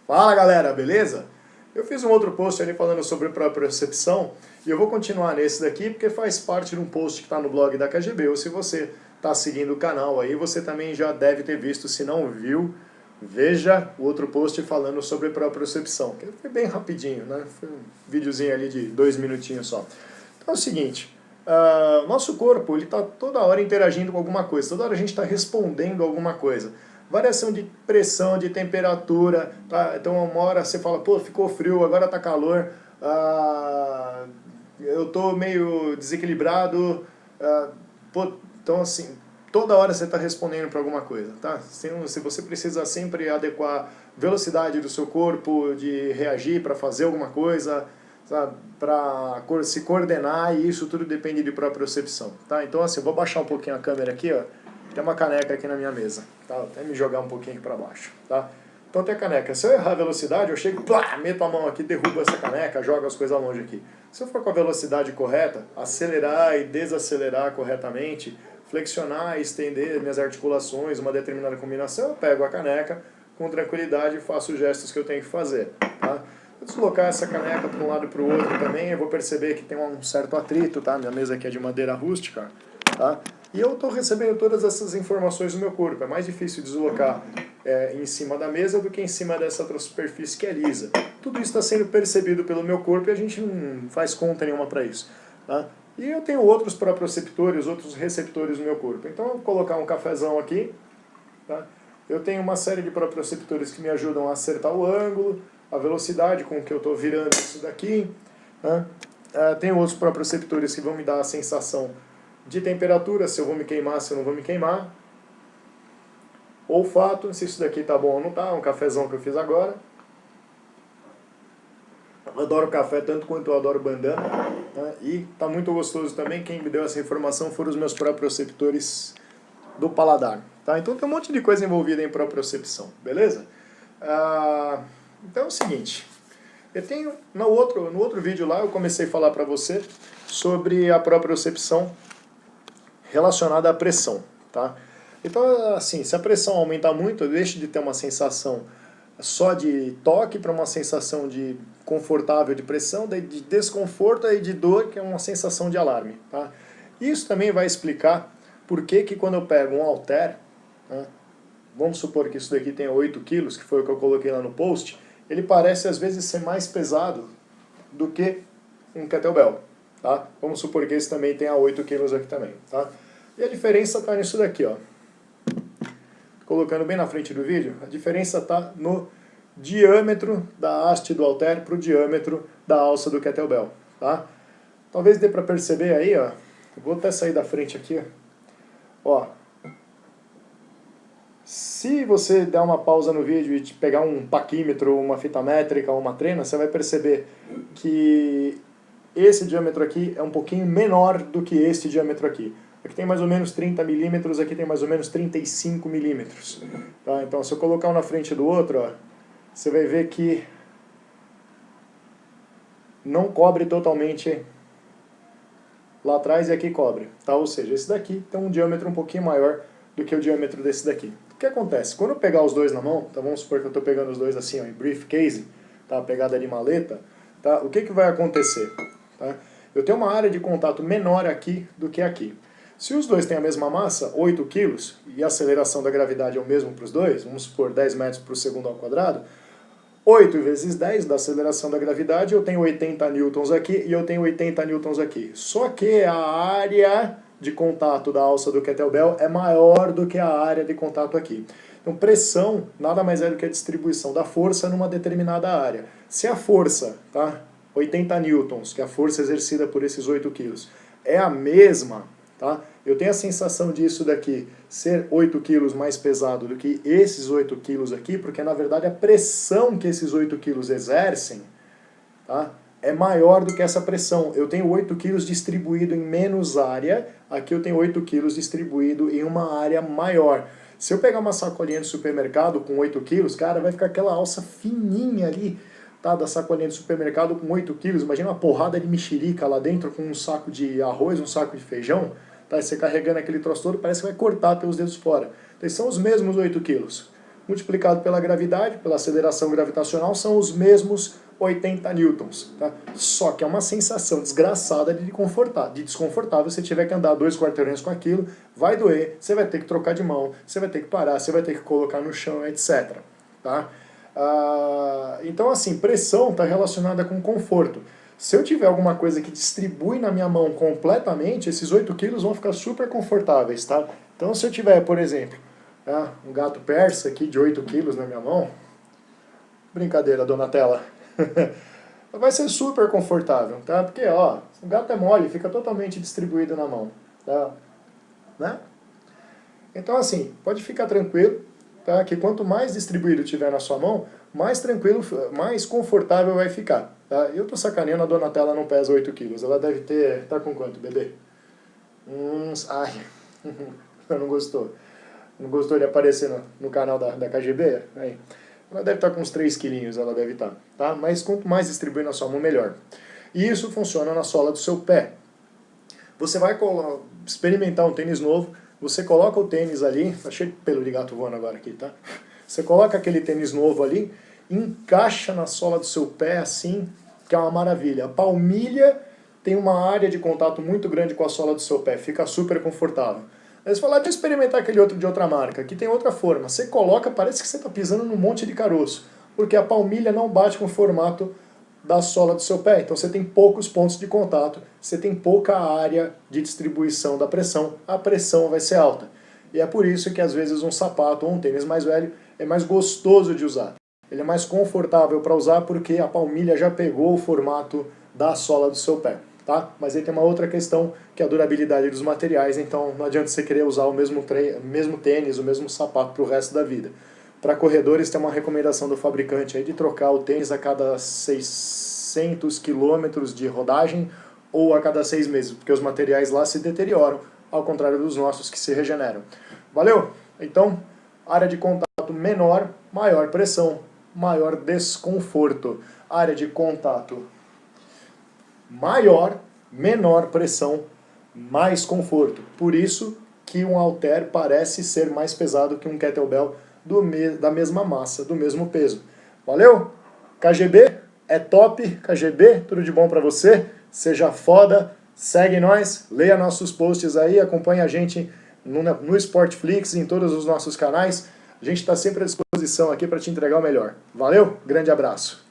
Fala galera, beleza? Eu fiz um outro post ali falando sobre propriocepção e eu vou continuar nesse daqui porque faz parte de um post que está no blog da KGB, ou se você está seguindo o canal aí, você também já deve ter visto, se não viu, veja o outro post falando sobre propriocepção, que foi bem rapidinho, né? Foi um videozinho ali de 2 minutinhos só. Então é o seguinte, o nosso corpo ele está toda hora interagindo com alguma coisa, toda hora a gente está respondendo a alguma coisa. Variação de pressão, de temperatura, tá? Então uma hora você fala, pô, ficou frio, agora tá calor, eu tô meio desequilibrado, pô, então assim, toda hora você está respondendo para alguma coisa, tá? Se você precisa sempre adequar velocidade do seu corpo, de reagir para fazer alguma coisa, para se coordenar, e isso tudo depende de propriocepção, tá? Então assim, vou baixar um pouquinho a câmera aqui, ó. Tem uma caneca aqui na minha mesa, tá? Vou até me jogar um pouquinho para baixo, tá? Então tem a caneca. Se eu errar a velocidade, eu chego, plá, meto a mão aqui, derrubo essa caneca, jogo as coisas longe aqui. Se eu for com a velocidade correta, acelerar e desacelerar corretamente, flexionar e estender minhas articulações, uma determinada combinação, eu pego a caneca com tranquilidade e faço os gestos que eu tenho que fazer, tá? Vou deslocar essa caneca para um lado e para o outro também, eu vou perceber que tem um certo atrito, tá? Minha mesa aqui é de madeira rústica, tá? E eu estou recebendo todas essas informações do meu corpo. É mais difícil deslocar em cima da mesa do que em cima dessa outra superfície que é lisa. Tudo isso está sendo percebido pelo meu corpo e a gente não faz conta nenhuma para isso, tá? E eu tenho outros proprioceptores, outros receptores no meu corpo. Então eu vou colocar um cafezão aqui, tá? Eu tenho uma série de proprioceptores que me ajudam a acertar o ângulo, a velocidade com que eu estou virando isso daqui, tá? Tenho outros proprioceptores que vão me dar a sensação de temperatura, se eu vou me queimar, se eu não vou me queimar. Olfato, se isso daqui tá bom ou não tá, um cafezão que eu fiz agora. Eu adoro café tanto quanto eu adoro bandana, né? E tá muito gostoso também, quem me deu essa informação foram os meus proprioceptores do paladar, tá? Então tem um monte de coisa envolvida em propriocepção, beleza? Então é o seguinte, eu tenho, no outro vídeo lá eu comecei a falar para você sobre a propriocepção relacionada à pressão, tá? Então, assim, se a pressão aumentar muito, eu deixo de ter uma sensação só de toque para uma sensação de confortável de pressão, daí de desconforto e de dor, que é uma sensação de alarme, tá? Isso também vai explicar por que quando eu pego um halter, né, vamos supor que isso daqui tenha 8 quilos, que foi o que eu coloquei lá no post, ele parece às vezes ser mais pesado do que um kettlebell. Tá? Vamos supor que esse também tenha 8 quilos aqui também. Tá? E a diferença está nisso daqui, ó. Colocando bem na frente do vídeo, a diferença está no diâmetro da haste do halter para o diâmetro da alça do kettlebell. Tá? Talvez dê para perceber aí, ó. Eu vou até sair da frente aqui. Ó. Se você der uma pausa no vídeo e pegar um paquímetro, uma fita métrica ou uma trena, você vai perceber que esse diâmetro aqui é um pouquinho menor do que este diâmetro aqui. Aqui tem mais ou menos 30 milímetros, aqui tem mais ou menos 35 milímetros. Tá? Então, se eu colocar um na frente do outro, ó, você vai ver que não cobre totalmente lá atrás e aqui cobre. Tá? Ou seja, esse daqui tem um diâmetro um pouquinho maior do que o diâmetro desse daqui. O que acontece? Quando eu pegar os dois na mão, tá? Vamos supor que eu estou pegando os dois assim, ó, em briefcase, tá? Pegada de maleta, tá? O que vai acontecer? Tá? Eu tenho uma área de contato menor aqui do que aqui. Se os dois têm a mesma massa, 8 kg, e a aceleração da gravidade é o mesmo para os dois, vamos supor 10 metros por segundo ao quadrado, 8 vezes 10 da aceleração da gravidade, eu tenho 80 newtons aqui e eu tenho 80 newtons aqui. Só que a área de contato da alça do kettlebell é maior do que a área de contato aqui. Então pressão nada mais é do que a distribuição da força numa determinada área. Se a força, tá, 80 newtons, que é a força exercida por esses 8 quilos, é a mesma, tá? Eu tenho a sensação disso daqui ser 8 quilos mais pesado do que esses 8 quilos aqui, porque na verdade a pressão que esses 8 quilos exercem, tá, é maior do que essa pressão. Eu tenho 8 quilos distribuído em menos área, aqui eu tenho 8 quilos distribuído em uma área maior. Se eu pegar uma sacolinha de supermercado com 8 quilos, cara, vai ficar aquela alça fininha ali, tá, da sacolinha de supermercado com 8 quilos. Imagina uma porrada de mexerica lá dentro com um saco de arroz, um saco de feijão, tá, você carregando aquele troço todo, parece que vai cortar pelos dedos fora. Então são os mesmos 8 quilos. multiplicado pela gravidade, pela aceleração gravitacional, são os mesmos 80 newtons. Tá? Só que é uma sensação desgraçada de desconfortável. Se tiver que andar 2 quarteirões com aquilo, vai doer, você vai ter que trocar de mão, você vai ter que parar, você vai ter que colocar no chão, etc. Tá? Então, assim, pressão está relacionada com conforto. Se eu tiver alguma coisa que distribui na minha mão completamente, esses 8 quilos vão ficar super confortáveis, tá? Então, se eu tiver, por exemplo, um gato persa aqui de 8 quilos na minha mão, brincadeira, Donatella, vai ser super confortável, tá? Porque, ó, o gato é mole, fica totalmente distribuído na mão, tá? Né? Então, assim, pode ficar tranquilo, tá? Que quanto mais distribuído tiver na sua mão, mais tranquilo, mais confortável vai ficar, tá? Eu tô sacaneando, a Donatella não pesa 8 quilos, ela deve ter, tá com quanto, bebê? Ai, não gostou. Não gostou de aparecer no canal da KGB? Aí. Ela deve estar com uns 3 quilinhos, ela deve estar, tá? Mas quanto mais distribuir na sua mão, melhor. E isso funciona na sola do seu pé. Você vai experimentar um tênis novo, você coloca o tênis ali, tá cheio de pelo de gato voando agora aqui, tá? Você coloca aquele tênis novo ali, encaixa na sola do seu pé assim, que é uma maravilha. A palmilha tem uma área de contato muito grande com a sola do seu pé, fica super confortável. Aí você fala, deixa eu experimentar aquele outro de outra marca, aqui tem outra forma. Você coloca, parece que você está pisando num monte de caroço, porque a palmilha não bate com o formato da sola do seu pé. Então você tem poucos pontos de contato, você tem pouca área de distribuição da pressão, a pressão vai ser alta. E é por isso que às vezes um sapato ou um tênis mais velho é mais gostoso de usar. Ele é mais confortável para usar porque a palmilha já pegou o formato da sola do seu pé. Tá? Mas aí tem uma outra questão, que é a durabilidade dos materiais, então não adianta você querer usar o mesmo tênis, o mesmo sapato para o resto da vida. Para corredores tem uma recomendação do fabricante aí de trocar o tênis a cada 600 quilômetros de rodagem ou a cada 6 meses, porque os materiais lá se deterioram, ao contrário dos nossos que se regeneram. Valeu? Então, área de contato menor, maior pressão, maior desconforto. Área de contato maior, menor pressão, mais conforto. Por isso que um halter parece ser mais pesado que um kettlebell da mesma massa, do mesmo peso. Valeu? KGB é top. KGB, tudo de bom pra você. Seja foda, segue nós, leia nossos posts aí, acompanha a gente no Sportflix, em todos os nossos canais. A gente está sempre à disposição aqui para te entregar o melhor. Valeu? Grande abraço.